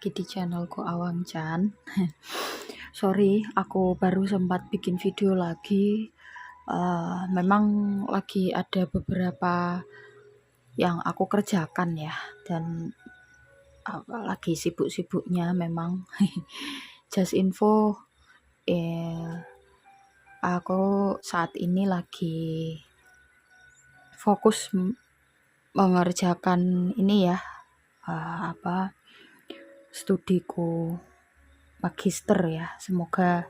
lagi di channelku Awang Chan. Sorry, aku baru sempat bikin video lagi. Memang lagi ada beberapa yang aku kerjakan ya, dan lagi sibuk-sibuknya memang. Just info, aku saat ini lagi fokus mengerjakan ini ya, studiku magister ya. Semoga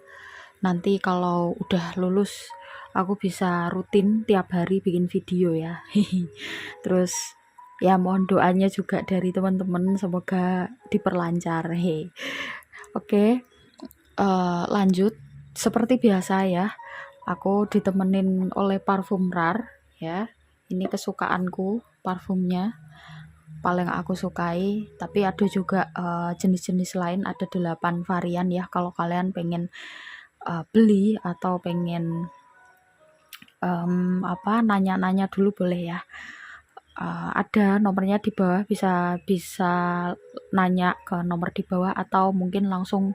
nanti kalau udah lulus aku bisa rutin tiap hari bikin video ya. Terus ya mohon doanya juga dari teman-teman, semoga diperlancar. Oke, lanjut. Seperti biasa ya, aku ditemenin oleh parfum RAR ya. Ini kesukaanku, parfumnya paling aku sukai, tapi ada juga jenis-jenis lain, ada 8 varian ya. Kalau kalian pengen beli atau pengen nanya-nanya dulu boleh ya. Ada nomornya di bawah, bisa nanya ke nomor di bawah atau mungkin langsung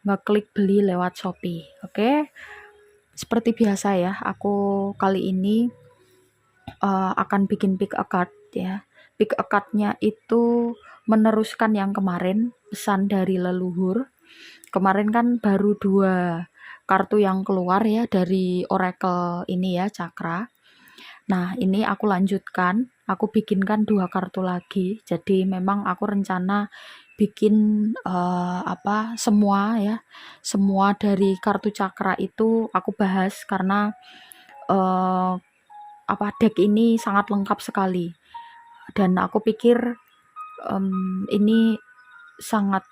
ngeklik beli lewat Shopee. Oke. Seperti biasa ya, aku kali ini akan bikin pick a card ya. Pick a card-nya itu meneruskan yang kemarin, pesan dari leluhur. Kemarin kan baru 2 kartu yang keluar ya dari Oracle ini ya, Cakra. Nah, ini aku lanjutkan, aku bikinkan 2 kartu lagi. Jadi memang aku rencana bikin semua ya, semua dari kartu Cakra itu aku bahas karena deck ini sangat lengkap sekali. Dan aku pikir ini sangat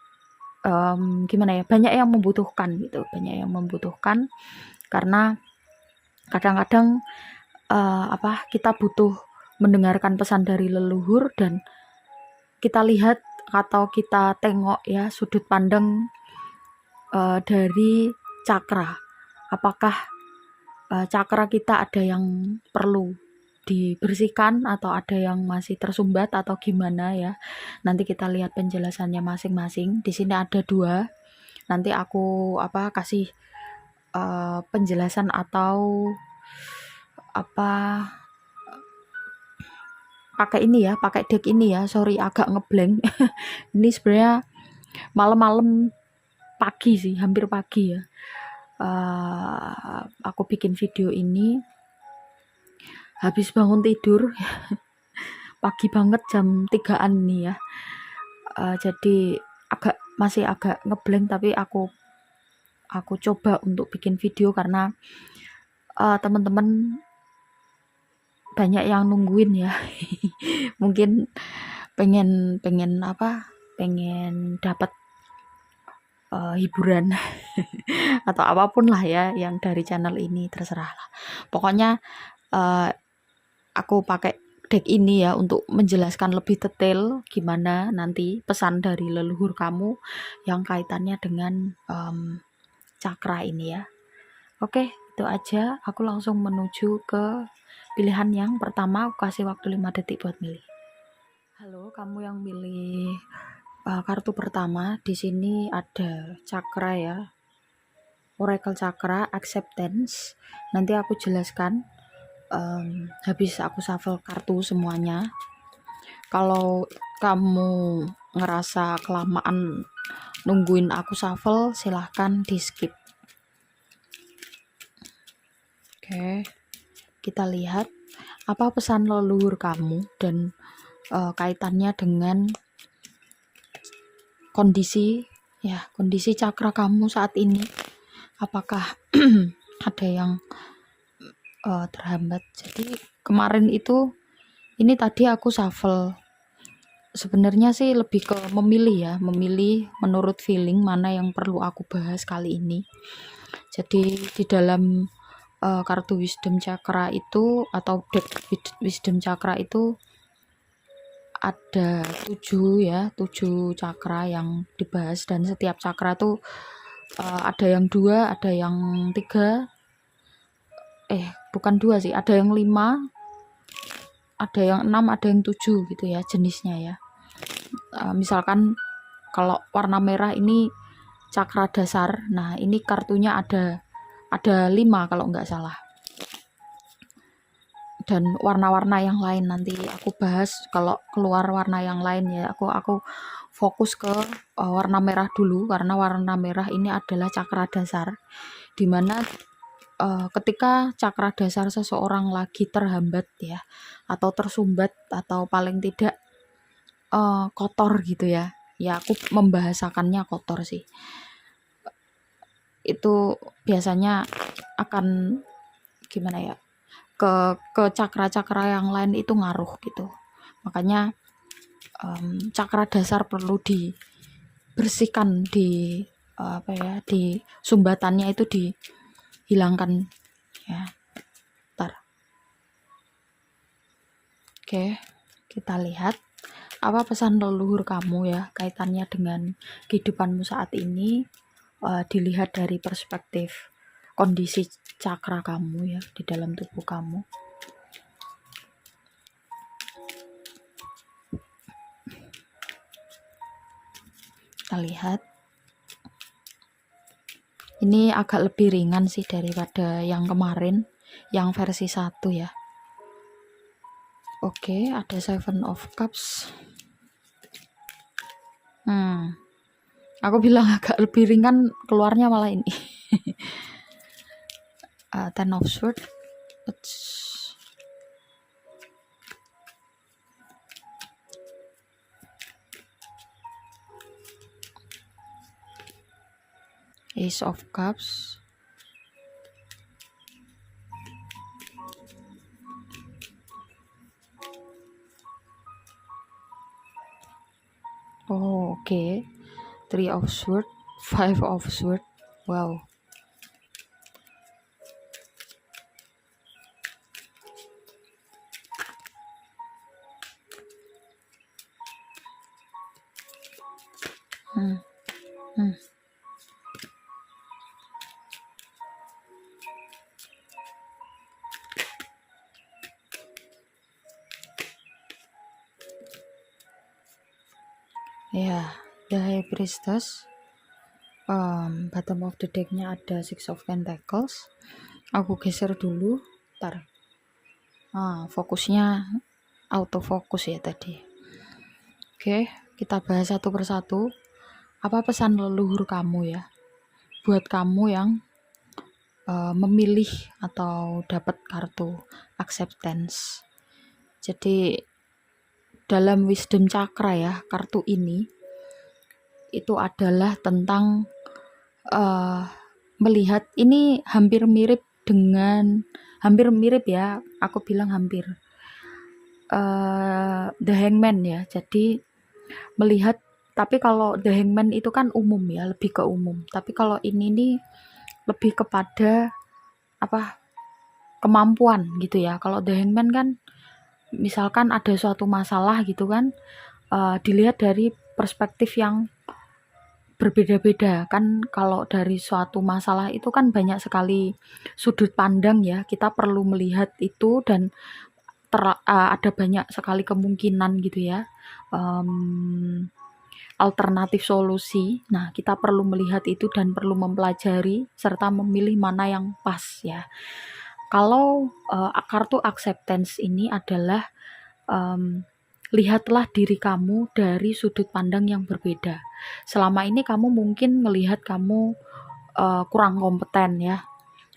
banyak yang membutuhkan gitu, karena kadang-kadang kita butuh mendengarkan pesan dari leluhur, dan kita lihat atau kita tengok ya sudut pandang dari cakra. Apakah cakra kita ada yang perlu dibersihkan atau ada yang masih tersumbat atau gimana ya. Nanti kita lihat penjelasannya masing-masing. Di sini ada 2. Nanti aku kasih penjelasan atau pakai ini ya, pakai deck ini ya. Sorry agak ngeblank. Ini sebenarnya malam-malam, pagi sih, hampir pagi ya. Aku bikin video ini habis bangun tidur pagi banget, jam 3-an nih ya. Jadi masih agak ngeblank, tapi aku coba untuk bikin video karena teman-teman banyak yang nungguin ya. Mungkin pengen dapat hiburan atau apapun lah ya yang dari channel ini, terserah lah. Pokoknya aku pakai deck ini ya untuk menjelaskan lebih detail gimana nanti pesan dari leluhur kamu yang kaitannya dengan cakra ini ya. Oke, itu aja. Aku langsung menuju ke pilihan yang pertama. Aku kasih waktu 5 detik buat milih. Halo, kamu yang milih kartu pertama. Di sini ada cakra ya, Oracle Cakra Acceptance. Nanti aku jelaskan habis aku shuffle kartu semuanya. Kalau kamu ngerasa kelamaan nungguin aku shuffle, silahkan di skip. Oke, kita lihat apa pesan leluhur kamu dan kaitannya dengan kondisi cakra kamu saat ini. Apakah ada yang terhambat. Jadi kemarin itu, ini tadi aku shuffle. Sebenarnya sih lebih ke memilih menurut feeling mana yang perlu aku bahas kali ini. Jadi di dalam kartu wisdom cakra itu atau deck wisdom cakra itu ada 7 cakra yang dibahas, dan setiap cakra tuh ada yang 2, ada yang 3. Bukan 2 sih, ada yang 5, ada yang 6, ada yang 7 gitu ya jenisnya ya. Misalkan Kalau warna merah ini cakra dasar. Nah, ini kartunya ada 5 kalau nggak salah. Dan warna-warna yang lain nanti aku bahas kalau keluar warna yang lain ya. Aku fokus ke warna merah dulu, karena warna merah ini adalah cakra dasar, dimana ketika cakra dasar seseorang lagi terhambat ya, atau tersumbat, atau paling tidak kotor gitu ya. Ya aku membahasakannya kotor sih. Itu biasanya akan gimana ya? Ke cakra-cakra yang lain itu ngaruh gitu. Makanya cakra dasar perlu dibersihkan, di sumbatannya itu dihilangkan ya. Ntar. Oke, kita lihat apa pesan leluhur kamu ya, kaitannya dengan kehidupanmu saat ini. Dilihat dari perspektif kondisi cakra kamu ya di dalam tubuh kamu. Kita lihat. Ini agak lebih ringan sih daripada yang kemarin, yang versi 1 ya. Oke, ada 7 of Cups. Aku bilang agak lebih ringan, keluarnya malah ini. 10 of Swords. Ace of Cups. Oh, oke. 3 of Swords, 5 of Swords. Wow. Ya, The High Priestess. Bottom of the decknya ada 6 of Pentacles. Aku geser dulu, ntar. Fokusnya autofokus ya tadi. Oke, kita bahas satu persatu. Apa pesan leluhur kamu ya, buat kamu yang memilih atau dapat kartu acceptance. Jadi dalam wisdom chakra ya, kartu ini itu adalah tentang melihat, ini hampir mirip ya, aku bilang hampir The Hangman ya. Jadi melihat, tapi kalau The Hangman itu kan umum ya, lebih ke umum. Tapi kalau ini nih lebih kepada kemampuan gitu ya. Kalau The Hangman kan misalkan ada suatu masalah gitu kan, dilihat dari perspektif yang berbeda-beda kan. Kalau dari suatu masalah itu kan banyak sekali sudut pandang ya, kita perlu melihat itu, dan ada banyak sekali kemungkinan gitu ya, alternatif solusi. Nah, kita perlu melihat itu dan perlu mempelajari serta memilih mana yang pas ya. Kalau kartu acceptance ini adalah lihatlah diri kamu dari sudut pandang yang berbeda. Selama ini kamu mungkin melihat kamu kurang kompeten ya.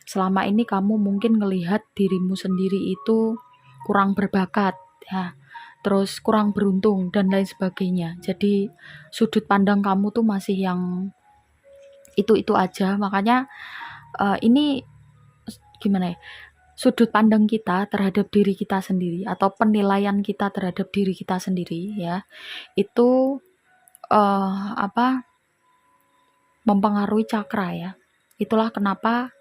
Selama ini kamu mungkin melihat dirimu sendiri itu kurang berbakat ya. Terus kurang beruntung dan lain sebagainya. Jadi sudut pandang kamu tuh masih yang itu-itu aja. Makanya ini gimana ya? Sudut pandang kita terhadap diri kita sendiri atau penilaian kita terhadap diri kita sendiri ya, itu mempengaruhi cakra ya. Itulah kenapa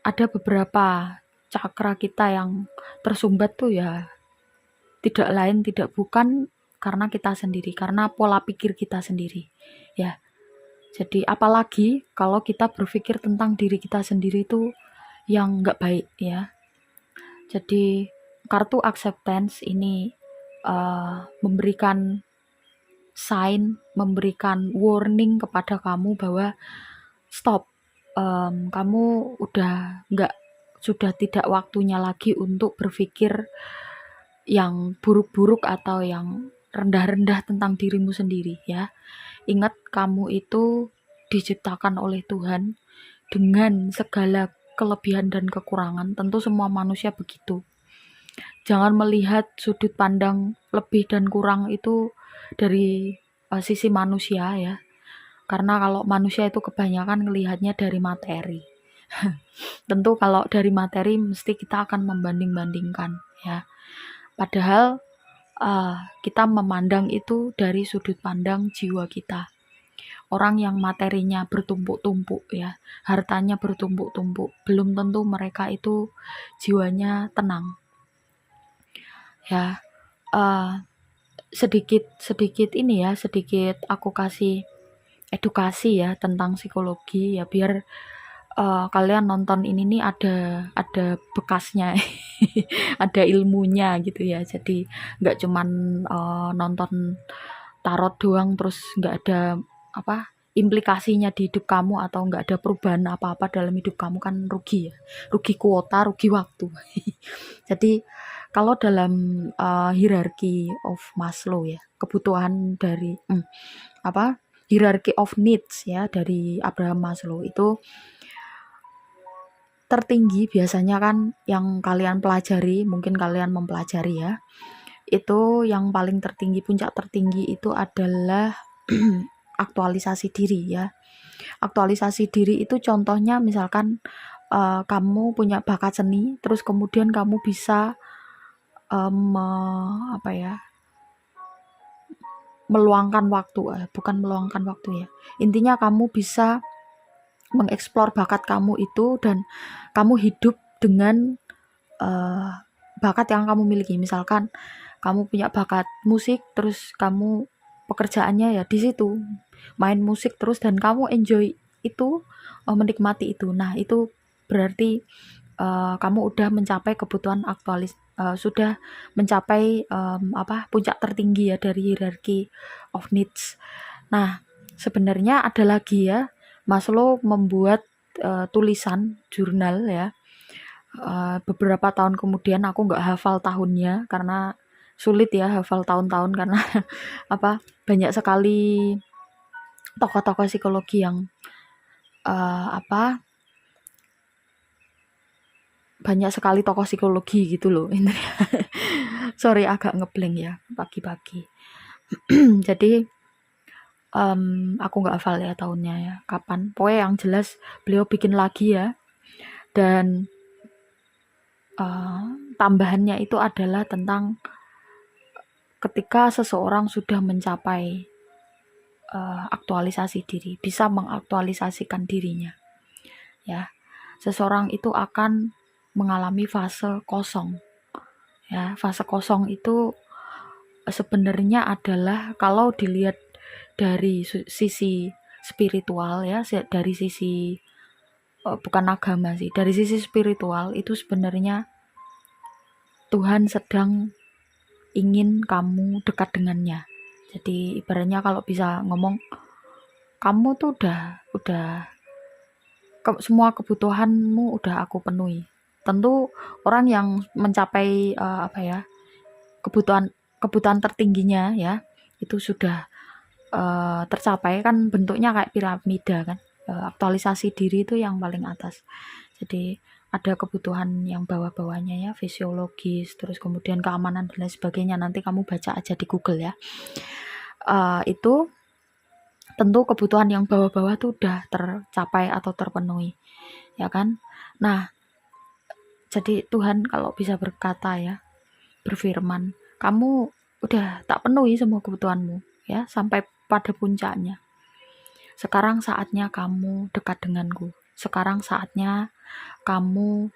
ada beberapa cakra kita yang tersumbat tuh ya, tidak lain tidak bukan karena kita sendiri, karena pola pikir kita sendiri ya. Jadi apalagi kalau kita berpikir tentang diri kita sendiri itu yang nggak baik ya. Jadi kartu acceptance ini memberikan sign, memberikan warning kepada kamu bahwa stop, kamu sudah tidak waktunya lagi untuk berpikir yang buruk-buruk atau yang rendah-rendah tentang dirimu sendiri ya. Ingat, kamu itu diciptakan oleh Tuhan dengan segala kelebihan dan kekurangan. Tentu semua manusia begitu. Jangan melihat sudut pandang lebih dan kurang itu dari sisi manusia ya. Karena kalau manusia itu kebanyakan melihatnya dari materi. Tentu kalau dari materi mesti kita akan membanding-bandingkan ya. Padahal kita memandang itu dari sudut pandang jiwa kita. Orang yang materinya bertumpuk-tumpuk ya, hartanya bertumpuk-tumpuk, belum tentu mereka itu jiwanya tenang. Ya, sedikit ini ya, sedikit aku kasih edukasi ya tentang psikologi ya, biar kalian nonton ini nih ada bekasnya, ada ilmunya gitu ya. Jadi nggak cuman nonton tarot doang terus nggak ada implikasinya di hidup kamu, atau nggak ada perubahan apa-apa dalam hidup kamu, kan rugi ya, rugi kuota, rugi waktu. Jadi kalau dalam hierarchy of Maslow ya, kebutuhan dari hierarchy of needs ya dari Abraham Maslow itu tertinggi biasanya kan yang kalian pelajari, mungkin kalian mempelajari ya, itu yang paling tertinggi, puncak tertinggi itu adalah aktualisasi diri ya. Aktualisasi diri itu contohnya misalkan kamu punya bakat seni, terus kemudian kamu bisa meluangkan waktu, bukan meluangkan waktu ya. Intinya kamu bisa mengeksplor bakat kamu itu dan kamu hidup dengan bakat yang kamu miliki. Misalkan kamu punya bakat musik, terus kamu pekerjaannya ya di situ main musik terus dan kamu enjoy itu, menikmati itu. Nah, itu berarti kamu udah mencapai kebutuhan sudah mencapai puncak tertinggi ya dari hierarchy of needs. Nah, sebenarnya ada lagi ya, Maslow membuat tulisan jurnal ya. Beberapa tahun kemudian, aku nggak hafal tahunnya karena sulit ya hafal tahun-tahun karena banyak sekali tokoh-tokoh psikologi yang banyak sekali tokoh psikologi gitu loh intinya. Sorry agak ngeblank ya pagi-pagi. Jadi aku nggak hafal ya tahunnya ya kapan. Pokoknya yang jelas beliau bikin lagi ya, dan tambahannya itu adalah tentang ketika seseorang sudah mencapai aktualisasi diri, bisa mengaktualisasikan dirinya ya, seseorang itu akan mengalami fase kosong ya. Fase kosong itu sebenarnya adalah kalau dilihat dari sisi spiritual ya, dari sisi bukan agama sih, dari sisi spiritual itu sebenarnya Tuhan sedang ingin kamu dekat dengannya. Jadi ibaratnya kalau bisa ngomong, kamu tuh udah semua kebutuhanmu udah aku penuhi. Tentu orang yang mencapai kebutuhan tertingginya ya, itu sudah tercapai kan, bentuknya kayak piramida kan. Aktualisasi diri itu yang paling atas. Jadi ada kebutuhan yang bawah-bawahnya ya, fisiologis, terus kemudian keamanan dan lain sebagainya. Nanti kamu baca aja di Google ya. Itu tentu kebutuhan yang bawah-bawah tuh udah tercapai atau terpenuhi ya kan. Nah, jadi Tuhan kalau bisa berkata ya, berfirman, kamu udah tak penuhi semua kebutuhanmu ya, sampai pada puncaknya. Sekarang saatnya kamu dekat denganku. Sekarang saatnya kamu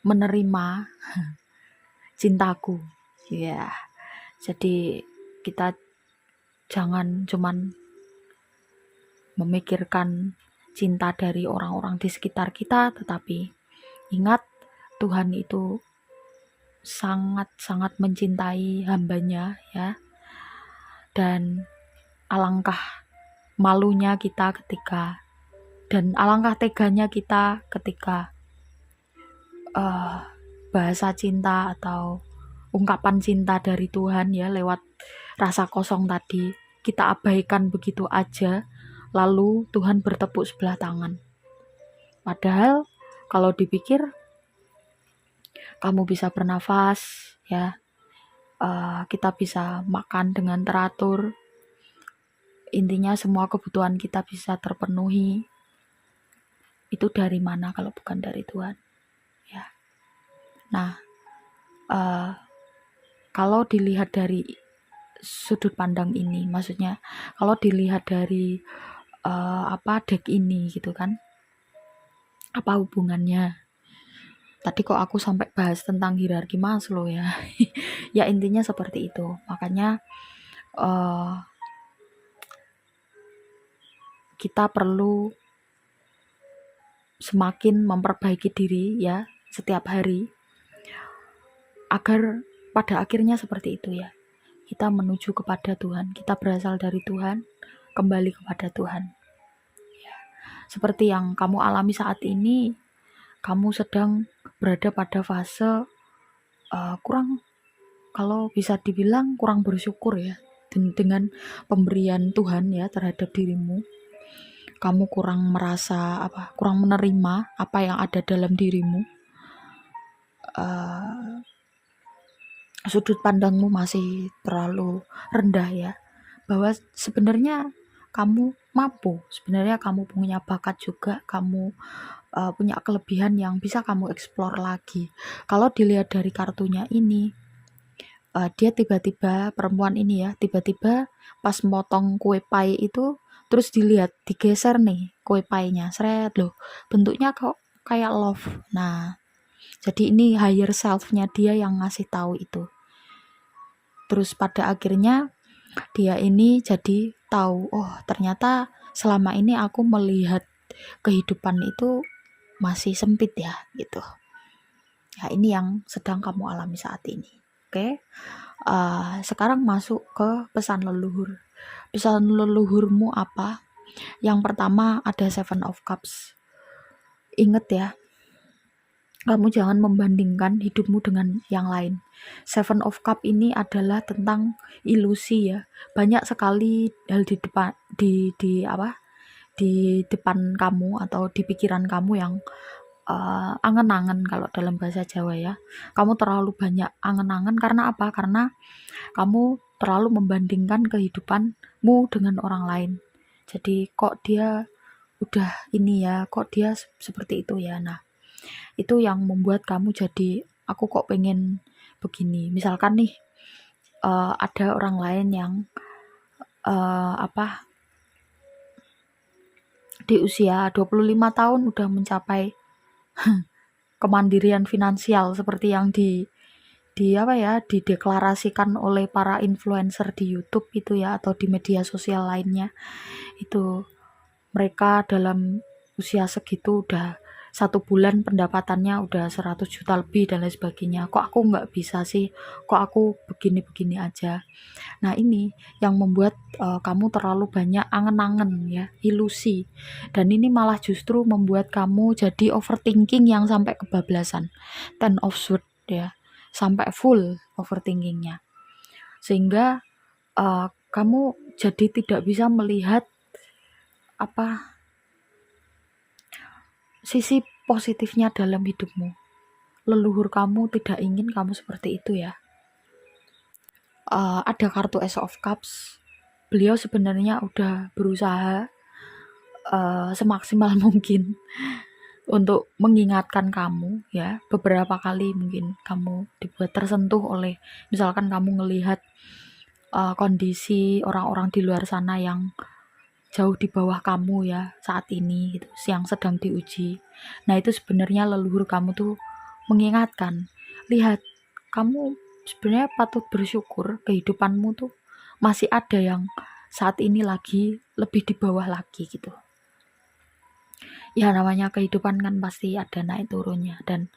menerima cintaku ya. Jadi kita jangan cuman memikirkan cinta dari orang-orang di sekitar kita, tetapi ingat Tuhan itu sangat-sangat mencintai hambanya ya. Dan alangkah malunya kita dan alangkah teganya kita ketika bahasa cinta atau ungkapan cinta dari Tuhan ya lewat rasa kosong tadi kita abaikan begitu aja, lalu Tuhan bertepuk sebelah tangan. Padahal kalau dipikir kamu bisa bernafas ya, kita bisa makan dengan teratur, intinya semua kebutuhan kita bisa terpenuhi. Itu dari mana kalau bukan dari Tuhan ya. Nah, kalau dilihat dari sudut pandang ini, maksudnya kalau dilihat dari deck ini gitu kan, apa hubungannya? Tadi kok aku sampai bahas tentang hierarki Maslow ya. Ya intinya seperti itu. Makanya kita perlu semakin memperbaiki diri ya setiap hari agar pada akhirnya seperti itu ya. Kita menuju kepada Tuhan, kita berasal dari Tuhan, kembali kepada Tuhan. Ya. Seperti yang kamu alami saat ini, kamu sedang berada pada fase kalau bisa dibilang kurang bersyukur ya dengan pemberian Tuhan ya terhadap dirimu. Kamu kurang menerima apa yang ada dalam dirimu. Sudut pandangmu masih terlalu rendah ya, bahwa sebenarnya kamu mampu, sebenarnya kamu punya bakat juga, kamu punya kelebihan yang bisa kamu eksplor lagi. Kalau dilihat dari kartunya ini, dia tiba-tiba, perempuan ini ya, tiba-tiba pas motong kue pai itu, terus dilihat, digeser nih kue painya, seret loh, bentuknya kok kayak love. Nah, jadi ini higher self-nya dia yang ngasih tahu itu. Terus pada akhirnya dia ini jadi tahu, oh ternyata selama ini aku melihat kehidupan itu masih sempit ya gitu. Ya ini yang sedang kamu alami saat ini. Oke. Sekarang masuk ke pesan leluhur. Pesan leluhurmu apa? Yang pertama ada Seven of Cups. Ingat ya, kamu jangan membandingkan hidupmu dengan yang lain. Seven of Cup ini adalah tentang ilusi ya. Banyak sekali hal di depan kamu atau di pikiran kamu yang angen-angen kalau dalam bahasa Jawa ya. Kamu terlalu banyak angen-angen karena apa? Karena kamu terlalu membandingkan kehidupanmu dengan orang lain. Jadi kok dia udah ini ya, kok dia seperti itu ya. Nah, itu yang membuat kamu jadi aku kok pengen begini. Misalkan nih ada orang lain yang di usia 25 tahun udah mencapai kemandirian finansial seperti yang dideklarasikan oleh para influencer di YouTube itu ya, atau di media sosial lainnya. Itu mereka dalam usia segitu udah 1 bulan pendapatannya udah 100 juta lebih dan lain sebagainya. Kok aku nggak bisa sih? Kok aku begini-begini aja? Nah ini yang membuat kamu terlalu banyak angen-angen ya, ilusi. Dan ini malah justru membuat kamu jadi overthinking yang sampai kebablasan. Ten of Swords ya, sampai full overthinkingnya. Sehingga kamu jadi tidak bisa melihat sisi positifnya dalam hidupmu. Leluhur kamu tidak ingin kamu seperti itu ya. Ada kartu Ace of Cups. Beliau sebenarnya udah berusaha semaksimal mungkin untuk mengingatkan kamu ya. Beberapa kali mungkin kamu dibuat tersentuh oleh misalkan kamu ngelihat kondisi orang-orang di luar sana yang jauh di bawah kamu ya saat ini gitu, yang sedang diuji. Nah itu sebenarnya leluhur kamu tuh mengingatkan, lihat kamu sebenarnya patut bersyukur kehidupanmu tuh masih ada yang saat ini lagi lebih di bawah lagi gitu. Ya namanya kehidupan kan pasti ada naik turunnya dan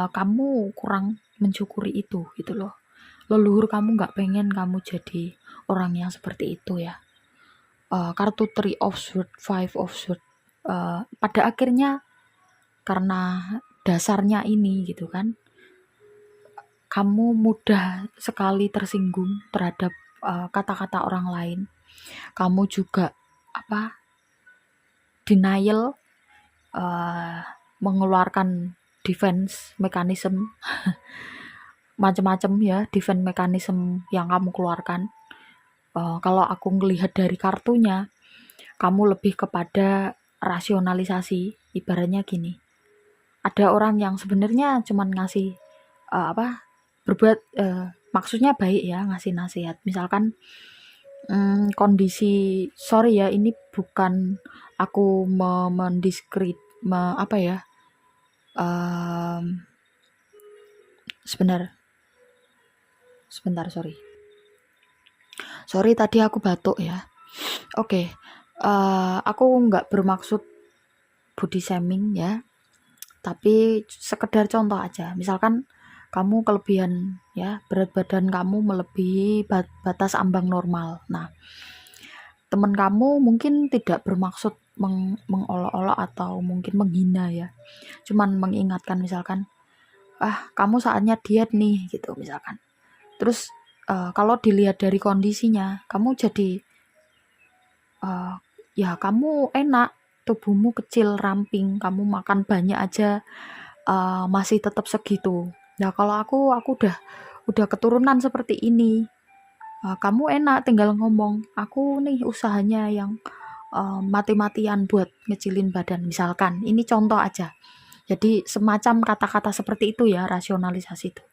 kamu kurang mensyukuri itu gitu loh. Leluhur kamu gak pengen kamu jadi orang yang seperti itu ya. Kartu Three of Swords, Five of Swords, pada akhirnya karena dasarnya ini gitu kan, kamu mudah sekali tersinggung terhadap kata-kata orang lain. Kamu juga denial, mengeluarkan defense mechanism macam-macam ya, defense mechanism yang kamu keluarkan. Kalau aku ngelihat dari kartunya, kamu lebih kepada rasionalisasi. Ibaratnya gini, ada orang yang sebenarnya cuman ngasih berbuat maksudnya baik ya, ngasih nasihat. Misalkan kondisi, sorry ya, ini bukan aku mendiskrit sebentar, sorry tadi aku batuk ya. Oke, aku nggak bermaksud body shaming ya, tapi sekedar contoh aja. Misalkan kamu kelebihan ya, berat badan kamu melebihi batas ambang normal. Nah, teman kamu mungkin tidak bermaksud mengolok-olok atau mungkin menghina ya, cuman mengingatkan, misalkan kamu saatnya diet nih gitu misalkan. Terus kalau dilihat dari kondisinya, kamu jadi ya kamu enak, tubuhmu kecil, ramping, kamu makan banyak aja masih tetap segitu. Nah, kalau aku udah keturunan seperti ini. Kamu enak tinggal ngomong, aku nih usahanya yang mati-matian buat ngecilin badan, misalkan. Ini contoh aja. Jadi semacam kata-kata seperti itu ya, rasionalisasi itu.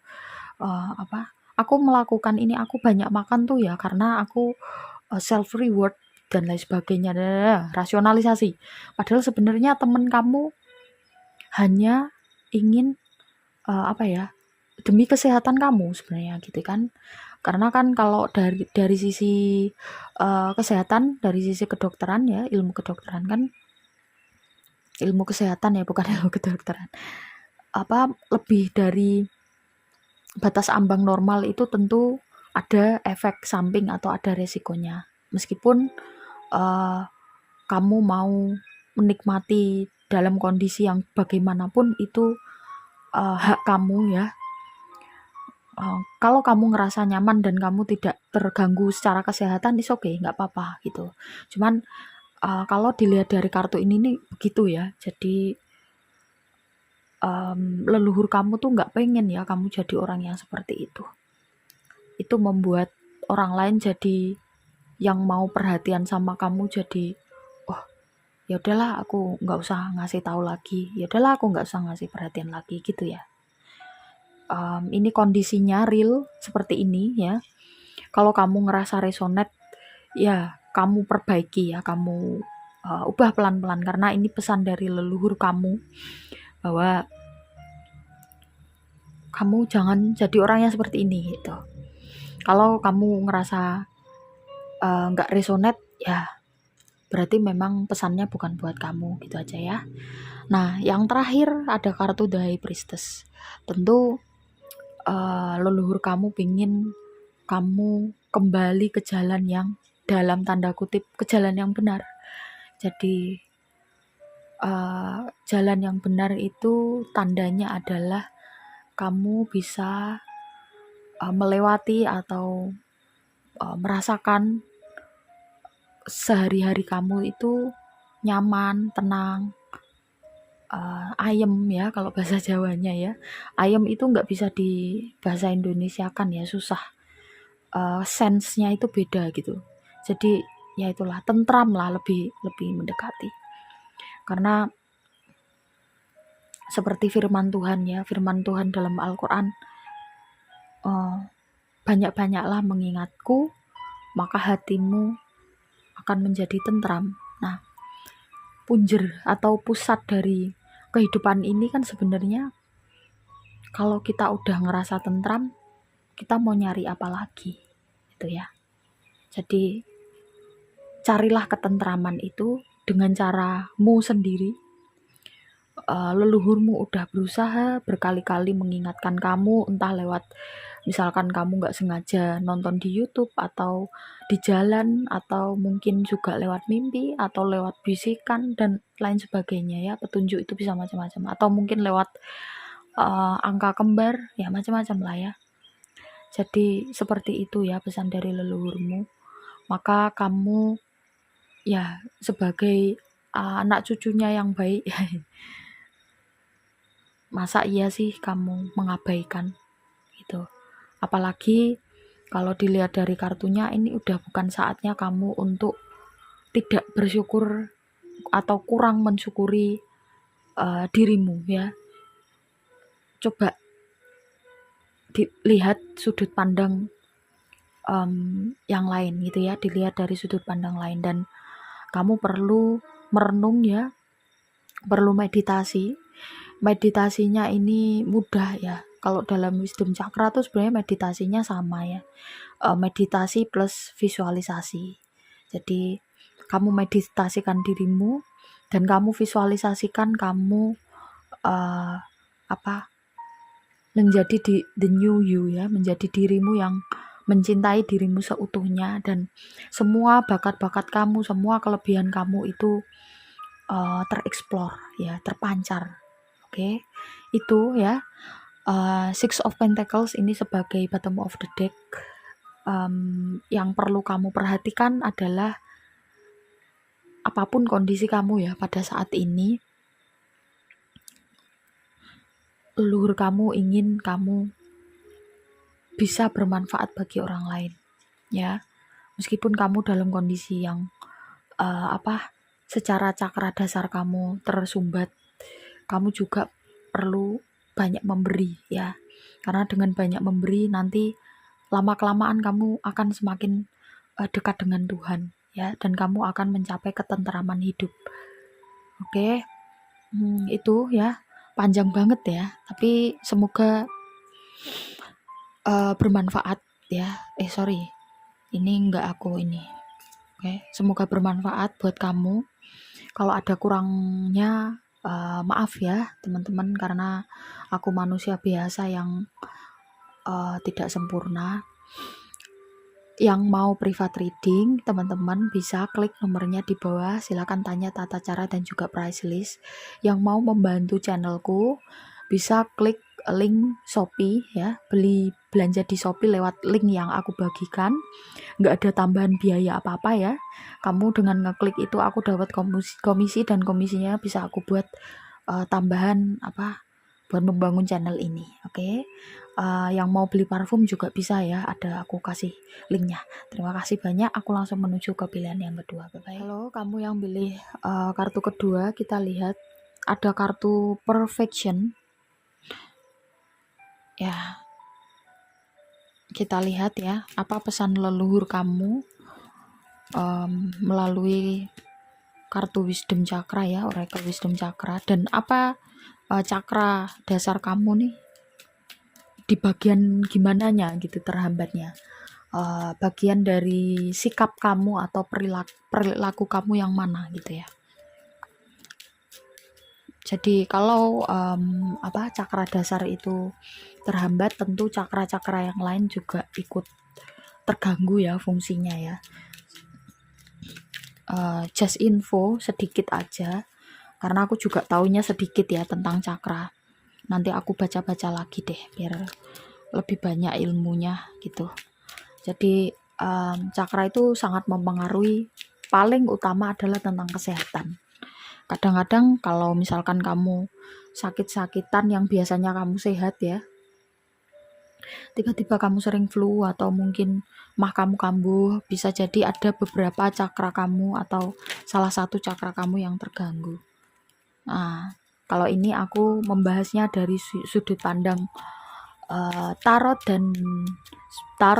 Aku melakukan ini, aku banyak makan tuh ya karena aku self reward dan lain sebagainya. Rasionalisasi. Padahal sebenarnya temen kamu hanya ingin demi kesehatan kamu sebenarnya gitu kan. Karena kan kalau dari sisi kesehatan, dari sisi kedokteran ya, ilmu kedokteran kan, ilmu kesehatan ya, bukan ilmu kedokteran. Lebih dari batas ambang normal itu tentu ada efek samping atau ada resikonya. Meskipun kamu mau menikmati dalam kondisi yang bagaimanapun, itu hak kamu ya. Kalau kamu ngerasa nyaman dan kamu tidak terganggu secara kesehatan, is okay, nggak apa-apa gitu. Cuman kalau dilihat dari kartu ini nih begitu ya. Jadi leluhur kamu tuh nggak pengen ya kamu jadi orang yang seperti itu. Itu membuat orang lain jadi yang mau perhatian sama kamu jadi, oh ya udahlah aku nggak usah ngasih tahu lagi, ya udahlah aku nggak usah ngasih perhatian lagi gitu ya. Ini kondisinya real seperti ini ya. Kalau kamu ngerasa resonate, ya kamu perbaiki ya, kamu ubah pelan-pelan, karena ini pesan dari leluhur kamu bahwa kamu jangan jadi orang yang seperti ini gitu. Kalau kamu ngerasa nggak resonate, ya berarti memang pesannya bukan buat kamu gitu aja ya. Nah, yang terakhir ada kartu The High Priestess. Tentu leluhur kamu pingin kamu kembali ke jalan yang, dalam tanda kutip, ke jalan yang benar. Jadi jalan yang benar itu tandanya adalah kamu bisa melewati atau merasakan sehari-hari kamu itu nyaman, tenang, ayem ya kalau bahasa Jawanya ya. Ayem itu nggak bisa di bahasa Indonesia kan ya, susah. Sense-nya itu beda gitu. Jadi ya itulah, tentram lah, lebih mendekati. Karena seperti firman Tuhan ya, firman Tuhan dalam Al-Quran, banyak-banyaklah mengingatku, maka hatimu akan menjadi tentram. Nah, punjer atau pusat dari kehidupan ini kan sebenarnya, kalau kita udah ngerasa tentram, kita mau nyari apa lagi gitu ya. Jadi carilah ketentraman itu dengan caramu sendiri. leluhurmu udah berusaha berkali-kali mengingatkan kamu, entah lewat misalkan kamu nggak sengaja nonton di YouTube atau di jalan atau mungkin juga lewat mimpi atau lewat bisikan dan lain sebagainya ya. Petunjuk itu bisa macam-macam atau mungkin lewat angka kembar ya, macam-macam lah ya. Jadi seperti itu ya pesan dari leluhurmu. Maka kamu ya sebagai anak cucunya yang baik masa iya sih kamu mengabaikan gitu. Apalagi kalau dilihat dari kartunya, ini udah bukan saatnya kamu untuk tidak bersyukur atau kurang mensyukuri dirimu ya. Coba dilihat sudut pandang yang lain gitu ya, dilihat dari sudut pandang lain, dan kamu perlu merenung ya, perlu meditasi. Meditasinya ini mudah ya. Kalau dalam wisdom chakra tuh sebenarnya meditasinya sama ya. Meditasi plus visualisasi. Jadi kamu meditasikan dirimu dan kamu visualisasikan kamu menjadi the new you ya, menjadi dirimu yang mencintai dirimu seutuhnya, dan semua bakat-bakat kamu, semua kelebihan kamu itu tereksplor ya, terpancar. Oke. Itu ya. Six of Pentacles ini sebagai bottom of the deck. Yang perlu kamu perhatikan adalah apapun kondisi kamu ya pada saat ini, leluhur kamu ingin kamu bisa bermanfaat bagi orang lain ya. Meskipun kamu dalam kondisi yang secara cakra dasar kamu tersumbat, kamu juga perlu banyak memberi ya. Karena dengan banyak memberi nanti lama-kelamaan kamu akan semakin dekat dengan Tuhan ya, dan kamu akan mencapai ketenteraman hidup. Oke. Itu ya, panjang banget ya, tapi semoga bermanfaat ya. Ini enggak aku ini. Oke, semoga bermanfaat buat kamu. Kalau ada kurangnya maaf ya teman-teman, karena aku manusia biasa yang tidak sempurna. Yang mau private reading, teman-teman bisa klik nomornya di bawah, silakan tanya tata cara dan juga price list. Yang mau membantu channelku bisa klik link Shopee ya, belanja di Shopee lewat link yang aku bagikan. Nggak ada tambahan biaya apa-apa ya. Kamu dengan ngeklik itu aku dapat komisi dan komisinya bisa aku buat tambahan buat membangun channel ini. Oke. Yang mau beli parfum juga bisa ya, ada aku kasih linknya. Terima kasih banyak, aku langsung menuju ke pilihan yang kedua. Bye-bye. Halo, kamu yang pilih kartu kedua, kita lihat ada kartu perfection ya. Kita lihat ya, apa pesan leluhur kamu melalui kartu wisdom chakra ya, oracle wisdom chakra, dan apa cakra dasar kamu nih di bagian gimananya gitu terhambatnya, bagian dari sikap kamu atau perilaku kamu yang mana gitu ya. Jadi kalau cakra dasar itu terhambat, tentu cakra-cakra yang lain juga ikut terganggu ya fungsinya ya. Just info sedikit aja, karena aku juga taunya sedikit ya tentang cakra. Nanti aku baca-baca lagi deh biar lebih banyak ilmunya gitu. Jadi cakra itu sangat mempengaruhi, paling utama adalah tentang kesehatan. Kadang-kadang kalau misalkan kamu sakit-sakitan yang biasanya kamu sehat ya, tiba-tiba kamu sering flu atau mungkin mah kamu kambuh, bisa jadi ada beberapa cakra kamu atau salah satu cakra kamu yang terganggu. Nah, kalau ini aku membahasnya dari sudut pandang tarot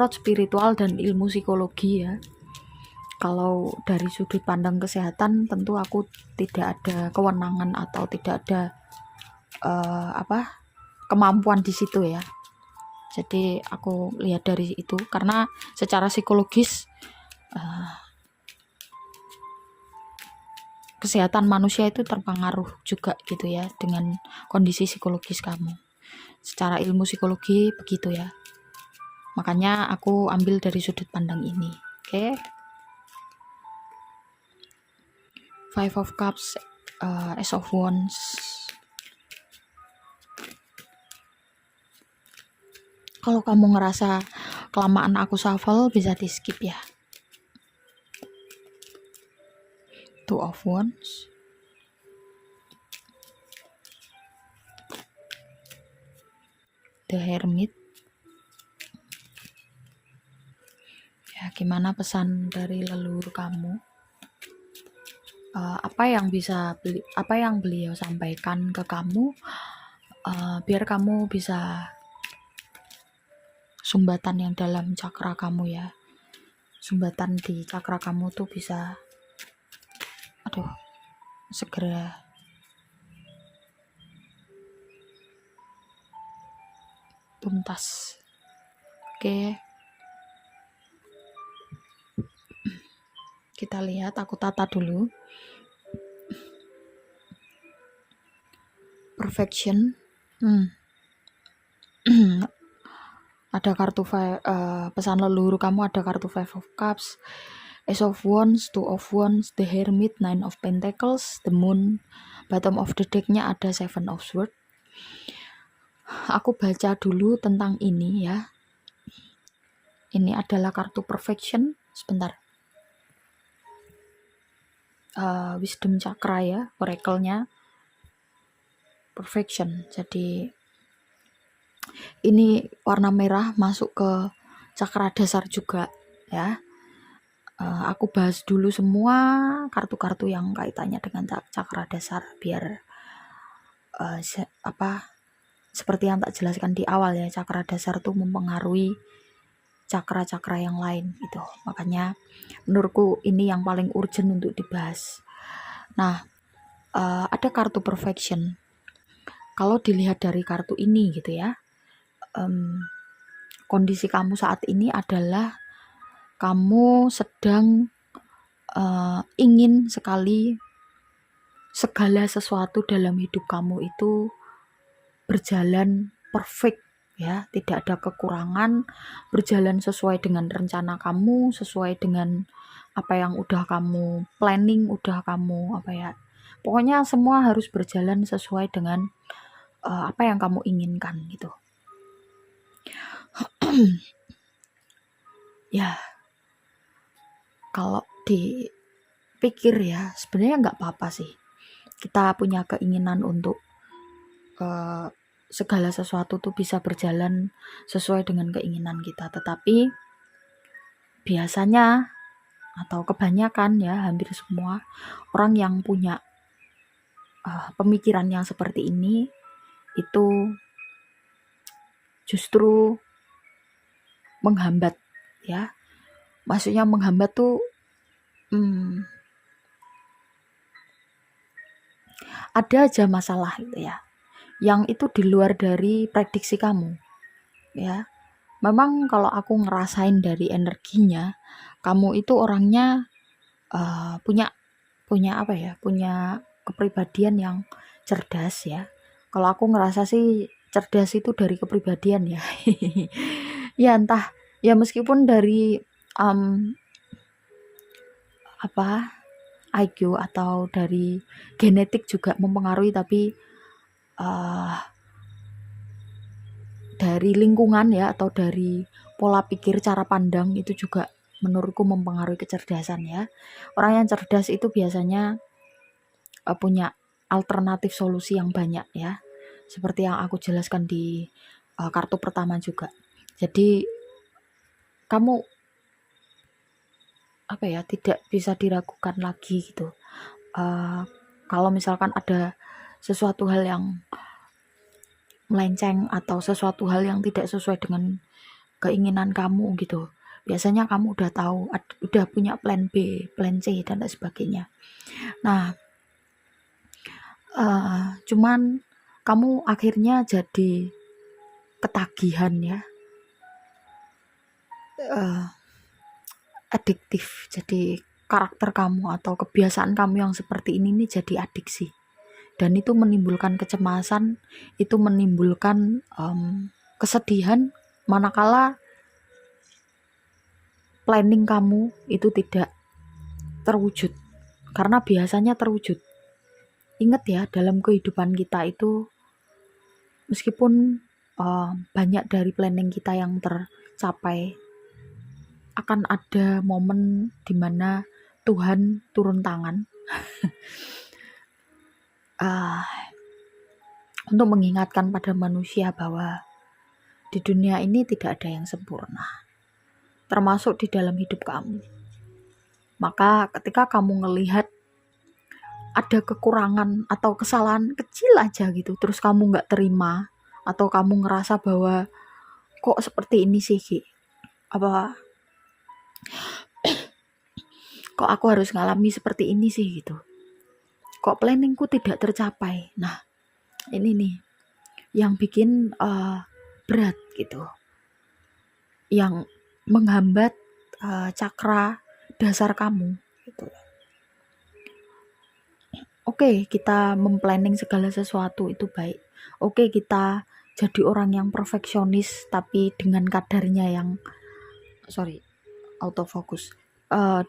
spiritual dan ilmu psikologi ya. Kalau dari sudut pandang kesehatan, tentu aku tidak ada kewenangan atau tidak ada kemampuan di situ ya. Jadi aku lihat dari itu, karena secara psikologis kesehatan manusia itu terpengaruh juga gitu ya dengan kondisi psikologis kamu. Secara ilmu psikologi begitu ya. Makanya aku ambil dari sudut pandang ini. Oke. Five of Cups, Ace of Wands. Kalau kamu ngerasa kelamaan aku shuffle, bisa di skip ya. Two of Wands. The Hermit. Ya, gimana pesan dari leluhur kamu? Apa yang beliau sampaikan ke kamu, biar kamu bisa sumbatan yang dalam cakra kamu ya. Sumbatan di cakra kamu tuh bisa segera tuntas. Oke. Kita lihat, aku tata dulu. Perfection. Ada kartu pesan leluhur kamu, ada kartu Five of Cups, Ace of Wands, Two of Wands, The Hermit, Nine of Pentacles, The Moon. Bottom of the deck-nya ada Seven of Swords. Aku baca dulu tentang ini ya. Ini adalah kartu perfection. Sebentar. Wisdom chakra ya, oracle-nya perfection. Jadi ini warna merah masuk ke cakra dasar juga ya. Aku bahas dulu semua kartu-kartu yang kaitannya dengan cakra dasar biar seperti yang tak jelaskan di awal ya, cakra dasar tuh mempengaruhi cakra-cakra yang lain gitu. Makanya menurutku ini yang paling urgent untuk dibahas. Nah, ada kartu perfection. Kalau dilihat dari kartu ini gitu ya, kondisi kamu saat ini adalah kamu sedang ingin sekali segala sesuatu dalam hidup kamu itu berjalan perfect ya, tidak ada kekurangan, berjalan sesuai dengan rencana kamu, sesuai dengan apa yang udah kamu planning, udah kamu pokoknya semua harus berjalan sesuai dengan apa yang kamu inginkan gitu. Ya, kalau dipikir ya, sebenarnya nggak apa-apa sih. Kita punya keinginan untuk segala sesuatu tuh bisa berjalan sesuai dengan keinginan kita. Tetapi biasanya atau kebanyakan ya, hampir semua orang yang punya pemikiran yang seperti ini itu justru menghambat ya. Maksudnya menghambat tuh ada aja masalah gitu ya, yang itu di luar dari prediksi kamu ya. Memang kalau aku ngerasain dari energinya, kamu itu orangnya punya kepribadian yang cerdas ya. Kalau aku ngerasa sih cerdas itu dari kepribadian ya. Ya entah ya, meskipun dari IQ atau dari genetik juga mempengaruhi, tapi dari lingkungan ya, atau dari pola pikir, cara pandang itu juga menurutku mempengaruhi kecerdasan ya. Orang yang cerdas itu biasanya punya alternatif solusi yang banyak ya, seperti yang aku jelaskan di kartu pertama juga. Jadi kamu tidak bisa diragukan lagi gitu. Kalau misalkan ada sesuatu hal yang melenceng atau sesuatu hal yang tidak sesuai dengan keinginan kamu gitu, biasanya kamu udah tahu, udah punya plan B, plan C dan lain sebagainya. Nah, cuman kamu akhirnya jadi ketagihan ya, adiktif. Jadi karakter kamu atau kebiasaan kamu yang seperti ini nih jadi adiksi. Dan itu menimbulkan kecemasan, itu menimbulkan kesedihan manakala planning kamu itu tidak terwujud. Karena biasanya terwujud. Ingat ya, dalam kehidupan kita itu meskipun banyak dari planning kita yang tercapai, akan ada momen dimana Tuhan turun tangan untuk mengingatkan pada manusia bahwa di dunia ini tidak ada yang sempurna, termasuk di dalam hidup kamu. Maka ketika kamu ngelihat ada kekurangan atau kesalahan kecil aja gitu, terus kamu nggak terima atau kamu ngerasa bahwa kok seperti ini sih Ki, apa kok aku harus ngalami seperti ini sih gitu, kok planningku tidak tercapai. Nah ini nih yang bikin berat gitu, yang menghambat cakra dasar kamu gitu. Oke, kita memplanning segala sesuatu itu baik. Oke, kita jadi orang yang perfeksionis tapi dengan kadarnya yang autofocus.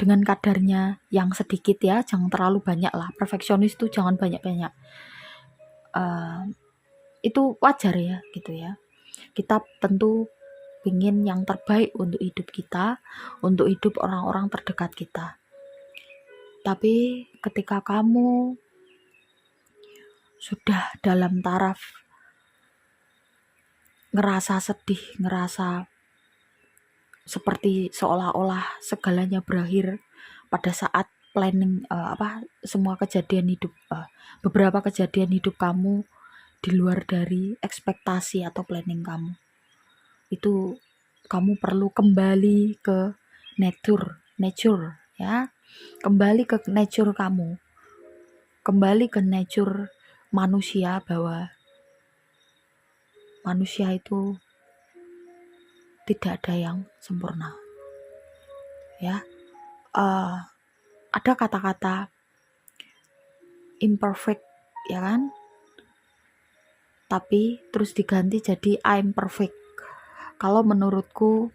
Dengan kadarnya yang sedikit ya, jangan terlalu banyak lah. Perfeksionis itu jangan banyak-banyak. Itu wajar ya gitu ya. Kita tentu ingin yang terbaik untuk hidup kita, untuk hidup orang-orang terdekat kita. Tapi ketika kamu sudah dalam taraf ngerasa sedih, ngerasa seperti seolah-olah segalanya berakhir pada saat planning semua kejadian hidup, beberapa kejadian hidup kamu di luar dari ekspektasi atau planning kamu. Itu kamu perlu kembali ke nature ya. Kembali ke nature kamu. Kembali ke nature manusia, bahwa manusia itu tidak ada yang sempurna. Ya. Ada kata-kata imperfect ya kan? Tapi terus diganti jadi I'm perfect. Kalau menurutku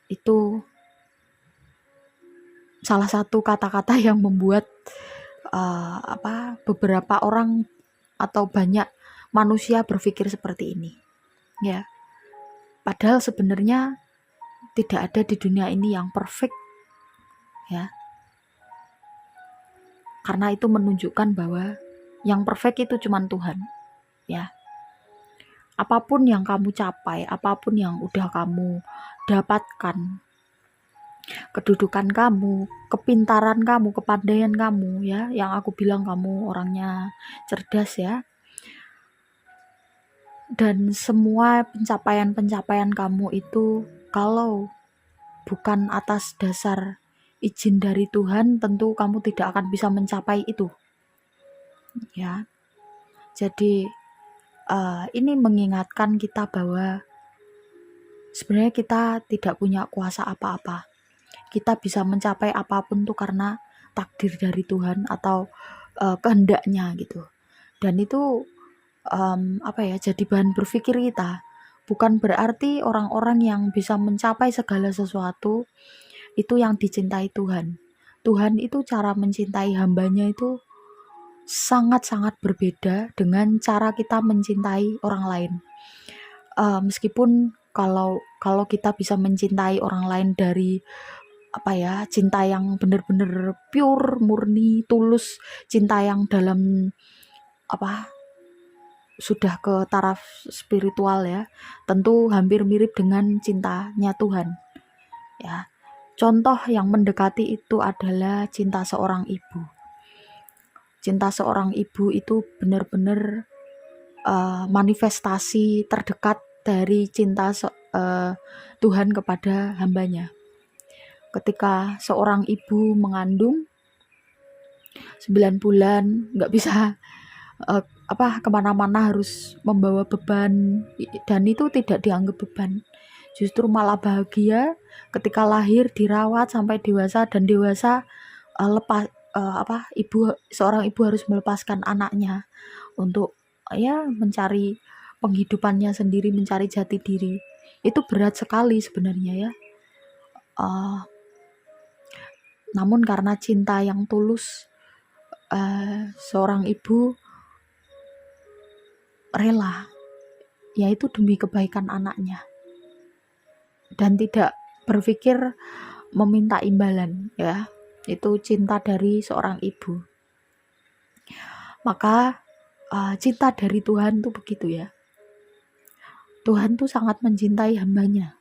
itu salah satu kata-kata yang membuat beberapa orang atau banyak manusia berpikir seperti ini. Ya. Padahal sebenarnya tidak ada di dunia ini yang perfect. Ya. Karena itu menunjukkan bahwa yang perfect itu cuma Tuhan. Ya. Apapun yang kamu capai, apapun yang udah kamu dapatkan, kedudukan kamu, kepintaran kamu, kepandaian kamu ya, yang aku bilang kamu orangnya cerdas ya. Dan semua pencapaian-pencapaian kamu itu kalau bukan atas dasar izin dari Tuhan, tentu kamu tidak akan bisa mencapai itu. Ya. Jadi ini mengingatkan kita bahwa sebenarnya kita tidak punya kuasa apa-apa. Kita bisa mencapai apapun tuh karena takdir dari Tuhan atau kehendaknya gitu. Dan itu jadi bahan berpikir kita. Bukan berarti orang-orang yang bisa mencapai segala sesuatu itu yang dicintai Tuhan. Tuhan itu cara mencintai hambanya itu sangat-sangat berbeda dengan cara kita mencintai orang lain. Meskipun kalau kita bisa mencintai orang lain dari cinta yang benar-benar pure, murni, tulus, cinta yang dalam sudah ke taraf spiritual ya, tentu hampir mirip dengan cintanya Tuhan. Ya. Contoh yang mendekati itu adalah cinta seorang ibu. Cinta seorang ibu itu benar-benar manifestasi terdekat dari cinta Tuhan kepada hambanya. Ketika seorang ibu mengandung 9 bulan, nggak bisa kemana-mana, harus membawa beban, dan itu tidak dianggap beban, justru malah bahagia ketika lahir, dirawat sampai dewasa, dan dewasa seorang ibu harus melepaskan anaknya untuk ya mencari penghidupannya sendiri, mencari jati diri. Itu berat sekali sebenarnya ya. Namun karena cinta yang tulus, seorang ibu rela, yaitu demi kebaikan anaknya, dan tidak berpikir meminta imbalan ya. Itu cinta dari seorang ibu. Maka cinta dari Tuhan tuh begitu ya. Tuhan tuh sangat mencintai hambanya.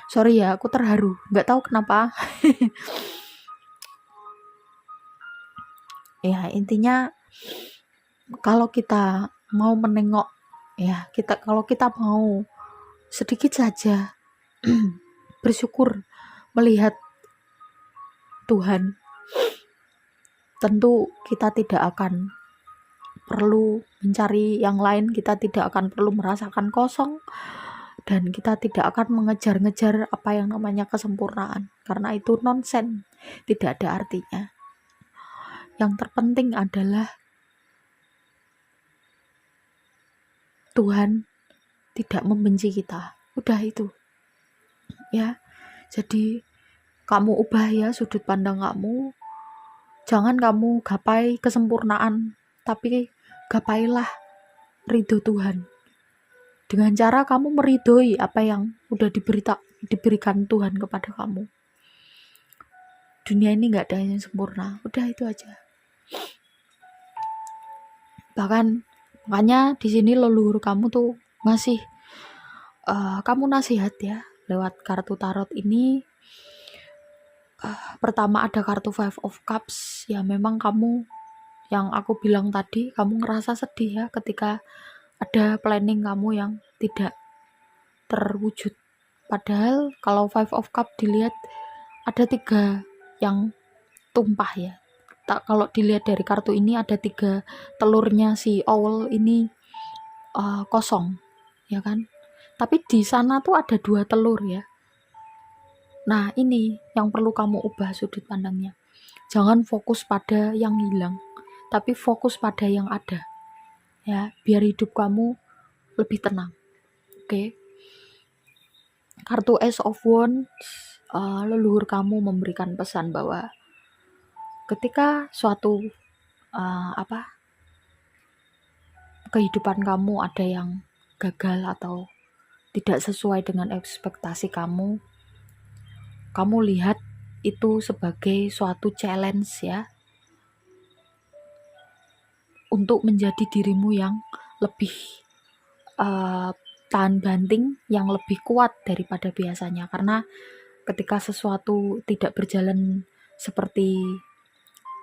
Sorry ya, aku terharu, nggak tahu kenapa. Ya intinya kalau kita mau menengok ya, kalau kita mau sedikit saja bersyukur melihat Tuhan, tentu kita tidak akan perlu mencari yang lain, kita tidak akan perlu merasakan kosong, dan kita tidak akan mengejar-ngejar apa yang namanya kesempurnaan, karena itu nonsen, tidak ada artinya. Yang terpenting adalah Tuhan tidak membenci kita, udah itu ya. Jadi kamu ubah ya sudut pandang kamu, jangan kamu gapai kesempurnaan, tapi gapailah ridho Tuhan dengan cara kamu meridhoi apa yang udah diberikan Tuhan kepada kamu. Dunia ini gak ada yang sempurna, udah itu aja. Bahkan makanya di sini leluhur kamu tuh ngasih kamu nasihat ya lewat kartu tarot ini. Pertama ada kartu Five of Cups, ya memang kamu, yang aku bilang tadi, kamu ngerasa sedih ya ketika ada planning kamu yang tidak terwujud. Padahal kalau Five of Cup dilihat ada 3 yang tumpah ya. Kalau dilihat dari kartu ini ada 3 telurnya si owl ini kosong ya kan. Tapi di sana tuh ada 2 telur ya. Nah ini yang perlu kamu ubah sudut pandangnya. Jangan fokus pada yang hilang, tapi fokus pada yang ada ya, biar hidup kamu lebih tenang. Oke. Kartu Ace of Wands, leluhur kamu memberikan pesan bahwa ketika suatu kehidupan kamu ada yang gagal atau tidak sesuai dengan ekspektasi kamu lihat itu sebagai suatu challenge ya, untuk menjadi dirimu yang lebih tahan banting, yang lebih kuat daripada biasanya. Karena ketika sesuatu tidak berjalan seperti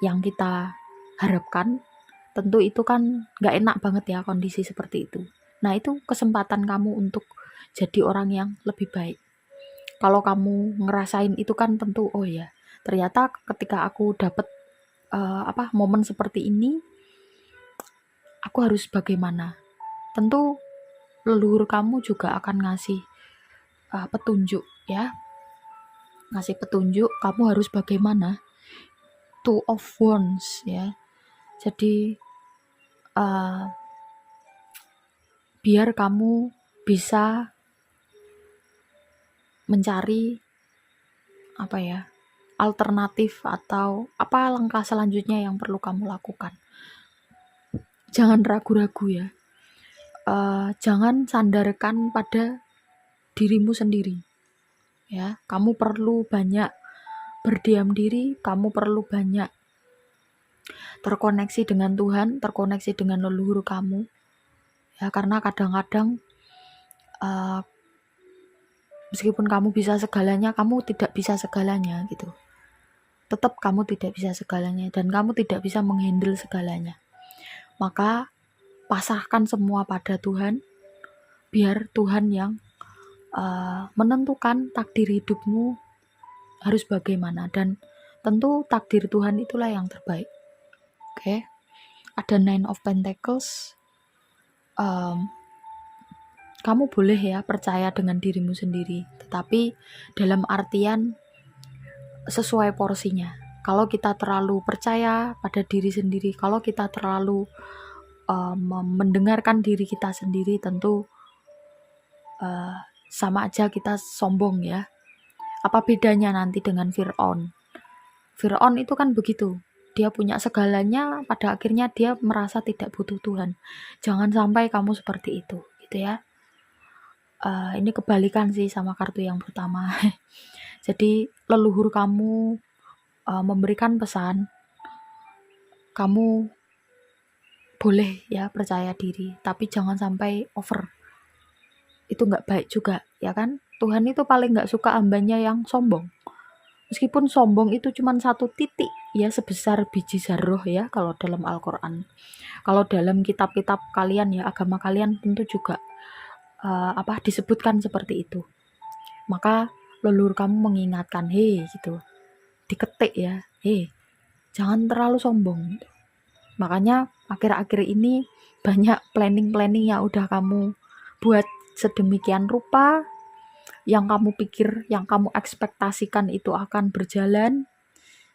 yang kita harapkan, tentu itu kan gak enak banget ya kondisi seperti itu. Nah itu kesempatan kamu untuk jadi orang yang lebih baik. Kalau kamu ngerasain itu kan tentu, oh ya ternyata ketika aku dapet momen seperti ini, aku harus bagaimana. Tentu leluhur kamu juga akan ngasih petunjuk ya, ngasih petunjuk kamu harus bagaimana. Two of Wands ya. Jadi biar kamu bisa mencari alternatif atau apa langkah selanjutnya yang perlu kamu lakukan. Jangan ragu-ragu ya. Jangan sandarkan pada dirimu sendiri ya. Kamu perlu banyak berdiam diri, kamu perlu banyak terkoneksi dengan Tuhan, terkoneksi dengan leluhur kamu ya. Karena kadang-kadang meskipun kamu bisa segalanya, kamu tidak bisa segalanya gitu. Tetap kamu tidak bisa segalanya, dan kamu tidak bisa menghandle segalanya. Maka pasrahkan semua pada Tuhan, biar Tuhan yang menentukan takdir hidupmu harus bagaimana. Dan tentu takdir Tuhan itulah yang terbaik. Oke. Ada Nine of Pentacles. Kamu boleh ya percaya dengan dirimu sendiri, tetapi dalam artian sesuai porsinya Kalau kita terlalu percaya pada diri sendiri, kalau kita terlalu mendengarkan diri kita sendiri, tentu sama aja kita sombong ya. Apa bedanya nanti dengan Fir'aun? Fir'aun itu kan begitu. Dia punya segalanya, pada akhirnya dia merasa tidak butuh Tuhan. Jangan sampai kamu seperti itu, gitu ya. Ini kebalikan sih sama kartu yang pertama. Jadi leluhur kamu memberikan pesan, kamu boleh ya percaya diri, tapi jangan sampai over. Itu nggak baik juga, ya kan? Tuhan itu paling nggak suka hambanya yang sombong. Meskipun sombong itu cuma satu titik ya, sebesar biji zarroh ya kalau dalam Al-Quran. Kalau dalam kitab-kitab kalian ya, agama kalian tentu juga disebutkan seperti itu. Maka leluhur kamu mengingatkan, hei gitu, diketik ya, hei jangan terlalu sombong gitu. Makanya akhir-akhir ini banyak planning yang udah kamu buat sedemikian rupa, yang kamu pikir, yang kamu ekspektasikan itu akan berjalan,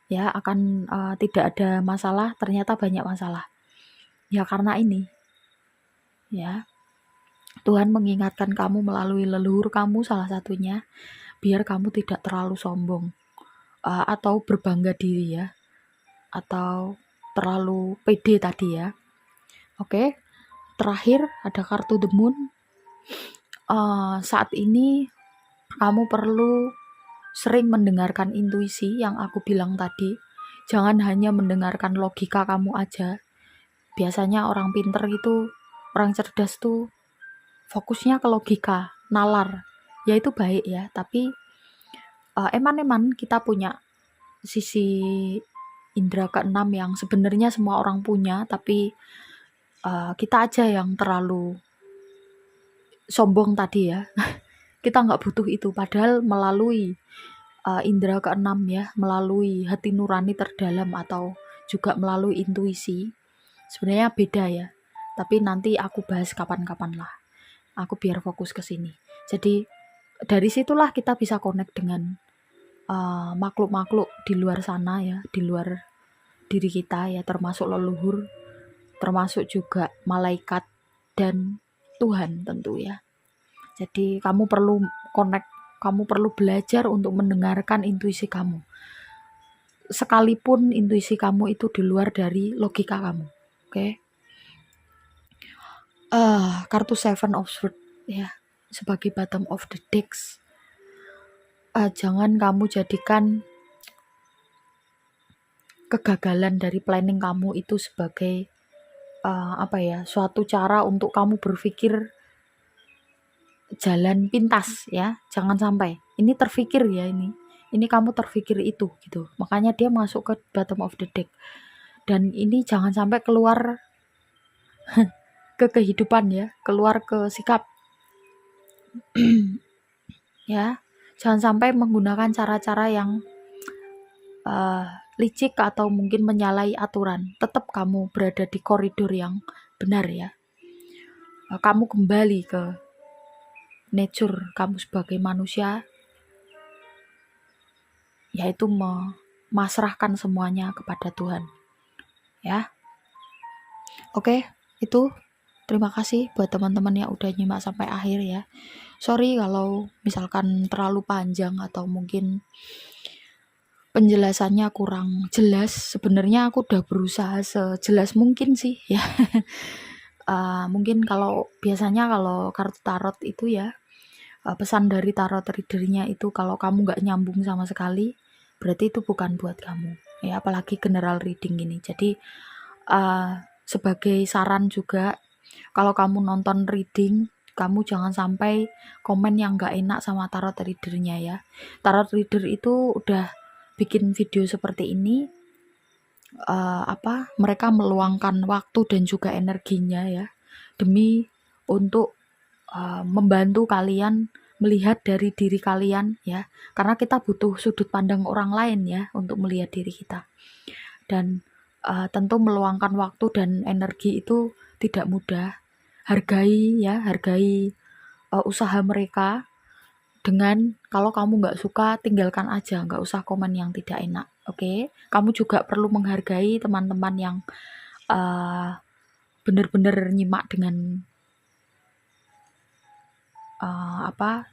ya akan tidak ada masalah, ternyata banyak masalah. Ya karena ini, ya Tuhan mengingatkan kamu melalui leluhur kamu salah satunya, biar kamu tidak terlalu sombong atau berbangga diri ya, atau terlalu pede tadi ya. Oke, terakhir ada kartu The Moon. Saat ini kamu perlu sering mendengarkan intuisi yang aku bilang tadi. Jangan hanya mendengarkan logika kamu aja. Biasanya orang pinter itu, orang cerdas tuh fokusnya ke logika, nalar. Ya itu baik ya, tapi eman-eman kita punya sisi indera keenam yang sebenarnya semua orang punya, tapi kita aja yang terlalu sombong tadi ya. Kita nggak butuh itu, padahal melalui indera keenam ya, melalui hati nurani terdalam atau juga melalui intuisi, sebenarnya beda ya. Tapi nanti aku bahas kapan-kapan lah. Aku biar fokus ke sini. Jadi dari situlah kita bisa connect dengan makhluk-makhluk di luar sana ya, di luar diri kita ya, termasuk leluhur, termasuk juga malaikat dan Tuhan tentu ya. Jadi kamu perlu connect, kamu perlu belajar untuk mendengarkan intuisi kamu. Sekalipun intuisi kamu itu di luar dari logika kamu. Oke. Kartu Seven of Swords ya, sebagai bottom of the decks. Jangan kamu jadikan kegagalan dari planning kamu itu sebagai suatu cara untuk kamu berpikir jalan pintas ya. Jangan sampai ini terpikir ya, ini kamu terpikir itu gitu, makanya dia masuk ke bottom of the deck. Dan ini jangan sampai keluar ke kehidupan ya, keluar ke sikap ya. Jangan sampai menggunakan cara-cara yang licik atau mungkin menyalahi aturan. Tetap kamu berada di koridor yang benar ya. Kamu kembali ke nature kamu sebagai manusia, yaitu memasrahkan semuanya kepada Tuhan ya. Oke, itu terima kasih buat teman-teman yang udah nyimak sampai akhir ya. Sorry kalau misalkan terlalu panjang atau mungkin penjelasannya kurang jelas. Sebenarnya aku udah berusaha sejelas mungkin sih ya. Mungkin kalau biasanya kalau kartu tarot itu ya, pesan dari tarot readernya itu kalau kamu nggak nyambung sama sekali, berarti itu bukan buat kamu ya, apalagi general reading ini. Jadi sebagai saran juga, kalau kamu nonton reading, kamu jangan sampai komen yang gak enak sama tarot readernya ya. Tarot reader itu udah bikin video seperti ini, mereka meluangkan waktu dan juga energinya ya, demi untuk membantu kalian melihat dari diri kalian ya. Karena kita butuh sudut pandang orang lain ya untuk melihat diri kita. Dan tentu meluangkan waktu dan energi itu tidak mudah. Hargai usaha mereka. Dengan kalau kamu nggak suka, tinggalkan aja, nggak usah komen yang tidak enak. Oke, kamu juga perlu menghargai teman-teman yang bener-bener nyimak dengan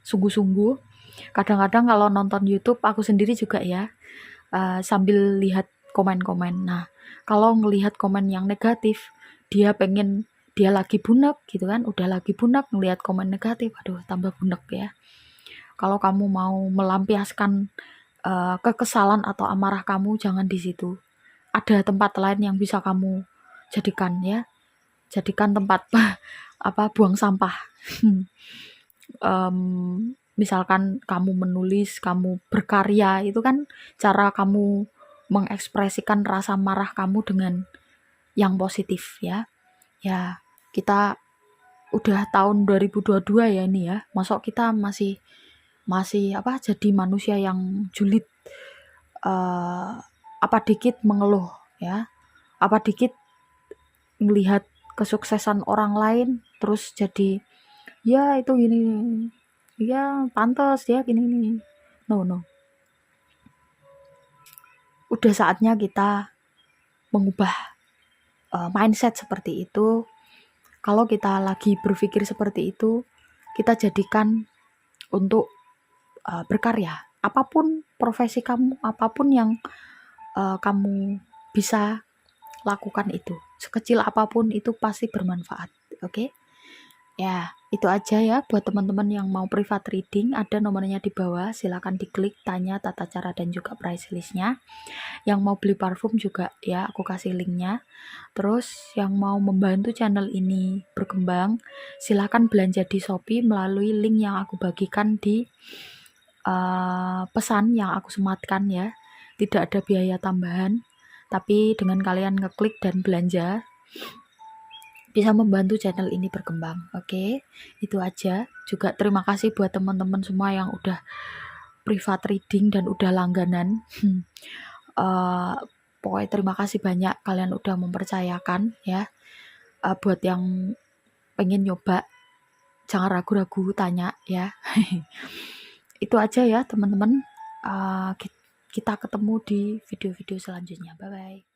sungguh-sungguh. Kadang-kadang kalau nonton YouTube aku sendiri juga ya, sambil lihat komen-komen. Nah, kalau ngelihat komen yang negatif, dia lagi bunek gitu kan, udah lagi bunek ngelihat komen negatif, aduh tambah bunek ya. Kalau kamu mau melampiaskan kekesalan atau amarah kamu, jangan di situ. Ada tempat lain yang bisa kamu jadikan ya. Jadikan tempat buang sampah. Misalkan kamu menulis, kamu berkarya, itu kan cara kamu mengekspresikan rasa marah kamu dengan yang positif ya. Ya, kita udah tahun 2022 ya ini ya. Masa kita masih jadi manusia yang julid, apa dikit mengeluh ya. Apa dikit melihat kesuksesan orang lain terus jadi ya itu gini, ya pantas ya gini. No. Udah saatnya kita mengubah mindset seperti itu. Kalau kita lagi berpikir seperti itu, kita jadikan untuk berkarya. Apapun profesi kamu, apapun yang kamu bisa lakukan itu. Sekecil apapun itu pasti bermanfaat. Oke? Ya, itu aja ya buat teman-teman yang mau private reading. Ada nomornya di bawah, silakan diklik, tanya tata cara dan juga price listnya. Yang mau beli parfum juga ya, aku kasih linknya. Terus yang mau membantu channel ini berkembang, silakan belanja di Shopee melalui link yang aku bagikan di pesan yang aku sematkan ya. Tidak ada biaya tambahan, tapi dengan kalian ngeklik dan belanja, bisa membantu channel ini berkembang. Oke, itu aja. Juga terima kasih buat teman-teman semua yang udah private reading dan udah langganan. Pokoknya terima kasih banyak kalian udah mempercayakan ya. Buat yang pengen nyoba, jangan ragu-ragu tanya ya. Itu aja ya teman-teman. Kita ketemu di video-video selanjutnya. Bye-bye.